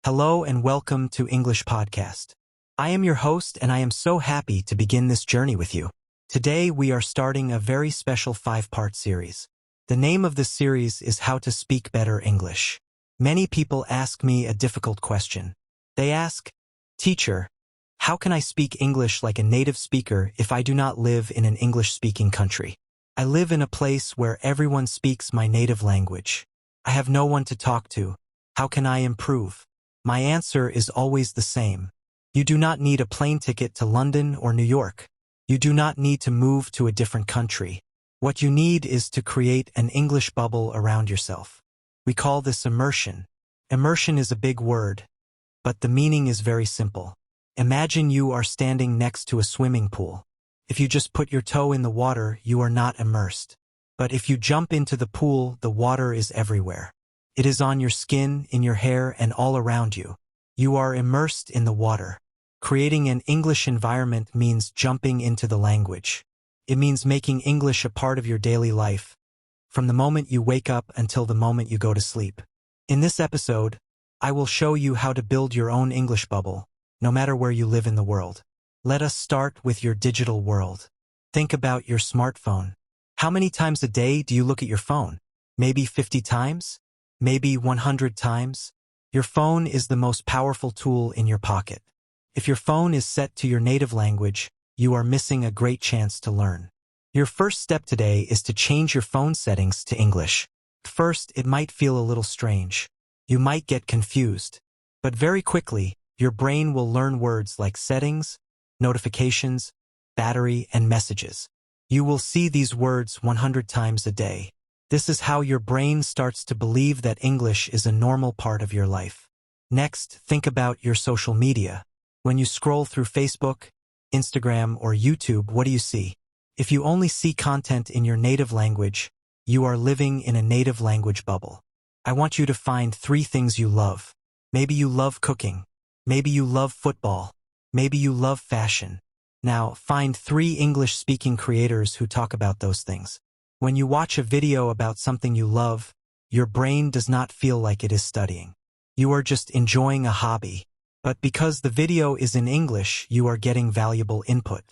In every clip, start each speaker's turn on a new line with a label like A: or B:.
A: Hello and welcome to English Podcast. I am your host and I am so happy to begin this journey with you. Today we are starting a very special 5-part series. The name of this series is How to Speak Better English. Many people ask me a difficult question. They ask, Teacher, how can I speak English like a native speaker if I do not live in an English-speaking country? I live in a place where everyone speaks my native language. I have no one to talk to. How can I improve? My answer is always the same. You do not need a plane ticket to London or New York. You do not need to move to a different country. What you need is to create an English bubble around yourself. We call this immersion. Immersion is a big word, but the meaning is very simple. Imagine you are standing next to a swimming pool. If you just put your toe in the water, you are not immersed. But if you jump into the pool, the water is everywhere. It is on your skin, in your hair, and all around you. You are immersed in the water. Creating an English environment means jumping into the language. It means making English a part of your daily life, from the moment you wake up until the moment you go to sleep. In this episode, I will show you how to build your own English bubble, no matter where you live in the world. Let us start with your digital world. Think about your smartphone. How many times a day do you look at your phone? Maybe 50 times? Maybe 100 times? Your phone is the most powerful tool in your pocket. If your phone is set to your native language, you are missing a great chance to learn. Your first step today is to change your phone settings to English. First, it might feel a little strange. You might get confused. But very quickly, your brain will learn words like settings, notifications, battery, and messages. You will see these words 100 times a day. This is how your brain starts to believe that English is a normal part of your life. Next, think about your social media. When you scroll through Facebook, Instagram, or YouTube, what do you see? If you only see content in your native language, you are living in a native language bubble. I want you to find 3 things you love. Maybe you love cooking. Maybe you love football. Maybe you love fashion. Now, find 3 English-speaking creators who talk about those things. When you watch a video about something you love, your brain does not feel like it is studying. You are just enjoying a hobby. But because the video is in English, you are getting valuable input.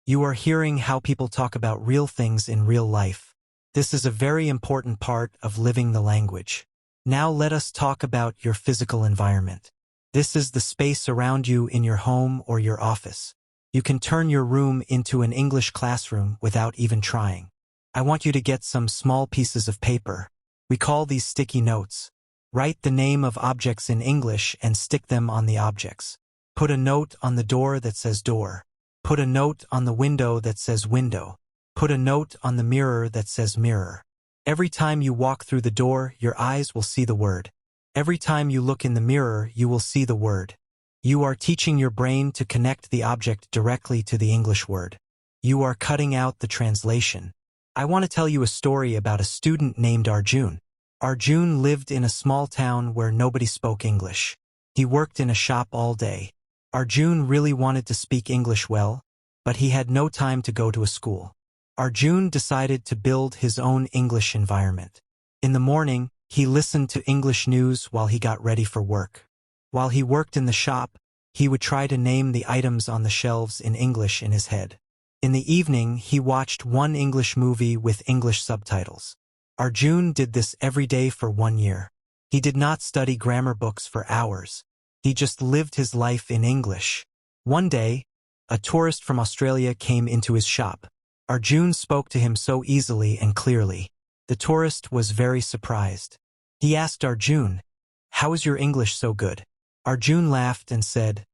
A: You are hearing how people talk about real things in real life. This is a very important part of living the language. Now let us talk about your physical environment. This is the space around you in your home or your office. You can turn your room into an English classroom without even trying. I want you to get some small pieces of paper. We call these sticky notes. Write the name of objects in English and stick them on the objects. Put a note on the door that says door. Put a note on the window that says window. Put a note on the mirror that says mirror. Every time you walk through the door, your eyes will see the word. Every time you look in the mirror, you will see the word. You are teaching your brain to connect the object directly to the English word. You are cutting out the translation. I want to tell you a story about a student named Arjun. Arjun lived in a small town where nobody spoke English. He worked in a shop all day. Arjun really wanted to speak English well, but he had no time to go to a school. Arjun decided to build his own English environment. In the morning, he listened to English news while he got ready for work. While he worked in the shop, he would try to name the items on the shelves in English in his head. In the evening, he watched one English movie with English subtitles. Arjun did this every day for 1 year. He did not study grammar books for hours. He just lived his life in English. One day, a tourist from Australia came into his shop. Arjun spoke to him so easily and clearly. The tourist was very surprised. He asked Arjun, "How is your English so good?" Arjun laughed and said,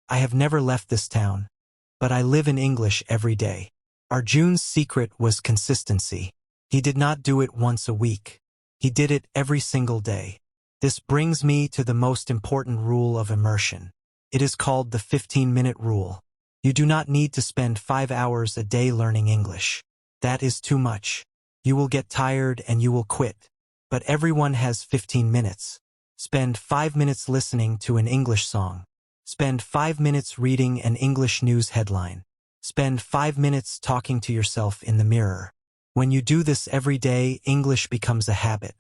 A: "I have never left this town, but I live in English every day." Arjun's secret was consistency. He did not do it once a week. He did it every single day. This brings me to the most important rule of immersion. It is called the 15-minute rule. You do not need to spend 5 hours a day learning English. That is too much. You will get tired and you will quit. But everyone has 15 minutes. Spend 5 minutes listening to an English song. Spend 5 minutes reading an English news headline. Spend 5 minutes talking to yourself in the mirror. When you do this every day, English becomes a habit.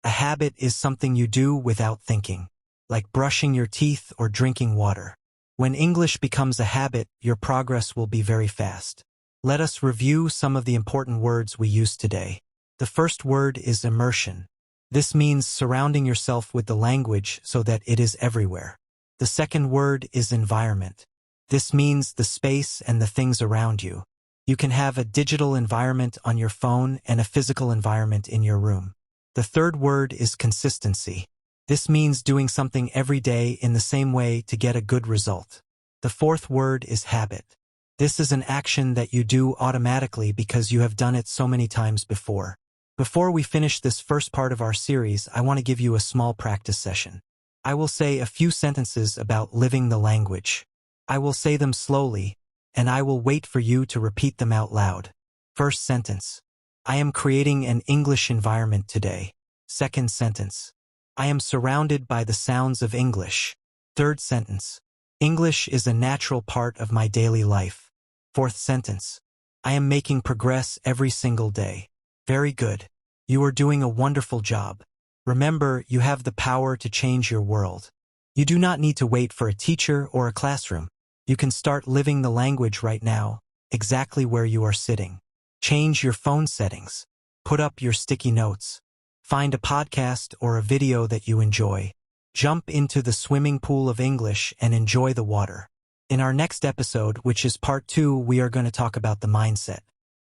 A: A habit is something you do without thinking. like brushing your teeth or drinking water. When English becomes a habit, your progress will be very fast. Let us review some of the important words we used today. The first word is immersion. This means surrounding yourself with the language so that it is everywhere. The second word is environment. This means the space and the things around you. You can have a digital environment on your phone and a physical environment in your room. The third word is consistency. This means doing something every day in the same way to get a good result. The fourth word is habit. This is an action that you do automatically because you have done it so many times before. Before we finish this first part of our series, I want to give you a small practice session. I will say a few sentences about living the language. I will say them slowly, and I will wait for you to repeat them out loud. First sentence. I am creating an English environment today. Second sentence. I am surrounded by the sounds of English. Third sentence. English is a natural part of my daily life. Fourth sentence. I am making progress every single day. Very good. You are doing a wonderful job. Remember, you have the power to change your world. You do not need to wait for a teacher or a classroom. You can start living the language right now, exactly where you are sitting. Change your phone settings. Put up your sticky notes. Find a podcast or a video that you enjoy. Jump into the swimming pool of English and enjoy the water. In our next episode, which is part 2, we are going to talk about the mindset.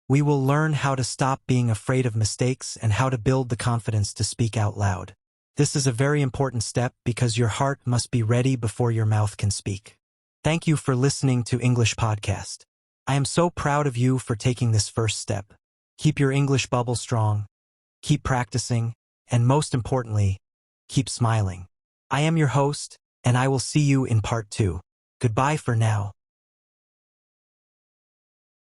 A: We will learn how to stop being afraid of mistakes and how to build the confidence to speak out loud. This is a very important step because your heart must be ready before your mouth can speak. Thank you for listening to English Podcast. I am so proud of you for taking this first step. Keep your English bubble strong. Keep practicing, and most importantly, keep smiling. I am your host, and I will see you in part 2. Goodbye for now.